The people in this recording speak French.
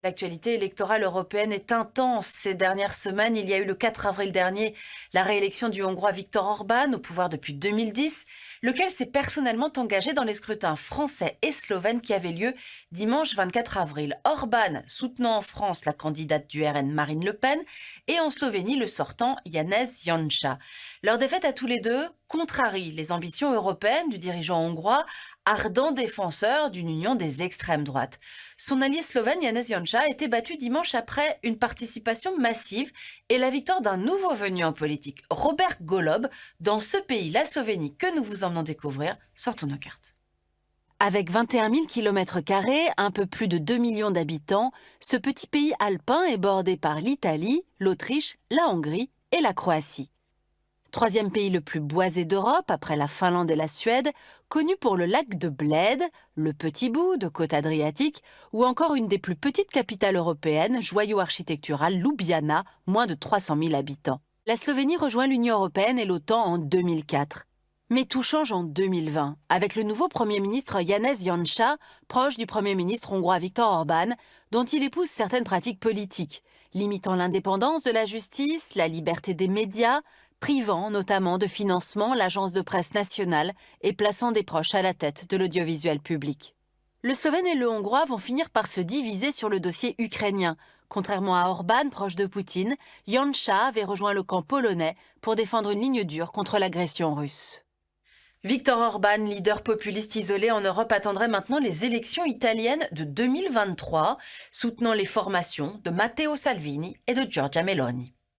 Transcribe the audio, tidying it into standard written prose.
L'actualité électorale européenne est intense. Ces dernières semaines, il y a eu le 4 avril dernier la réélection du Hongrois Viktor Orban, au pouvoir depuis 2010, lequel s'est personnellement engagé dans les scrutins français et slovènes qui avaient lieu dimanche 24 avril. Orban soutenant en France la candidate du RN Marine Le Pen et en Slovénie le sortant Janez Janša. Leur défaite à tous les deux contrarie les ambitions européennes du dirigeant hongrois, ardent défenseur d'une union des extrêmes droites. Son allié slovène Janez Janša a été battu dimanche après une participation massive et la victoire d'un nouveau venu en politique, Robert Golob, dans ce pays, la Slovénie, que nous vous emmenons découvrir. Sortons nos cartes. Avec 21 000 km², un peu plus de 2 millions d'habitants, ce petit pays alpin est bordé par l'Italie, l'Autriche, la Hongrie et la Croatie. Troisième pays le plus boisé d'Europe, après la Finlande et la Suède, connu pour le lac de Bled, le petit bout de côte adriatique, ou encore une des plus petites capitales européennes, joyau architectural Ljubljana, moins de 300 000 habitants. La Slovénie rejoint l'Union européenne et l'OTAN en 2004. Mais tout change en 2020, avec le nouveau Premier ministre Janez Janša, proche du Premier ministre hongrois Viktor Orban, dont il épouse certaines pratiques politiques, limitant l'indépendance de la justice, la liberté des médias, privant notamment de financement l'agence de presse nationale et plaçant des proches à la tête de l'audiovisuel public. Le Slovène et le Hongrois vont finir par se diviser sur le dossier ukrainien. Contrairement à Orban, proche de Poutine, Janša avait rejoint le camp polonais pour défendre une ligne dure contre l'agression russe. Viktor Orban, leader populiste isolé en Europe, attendrait maintenant les élections italiennes de 2023, soutenant les formations de Matteo Salvini et de Giorgia Meloni.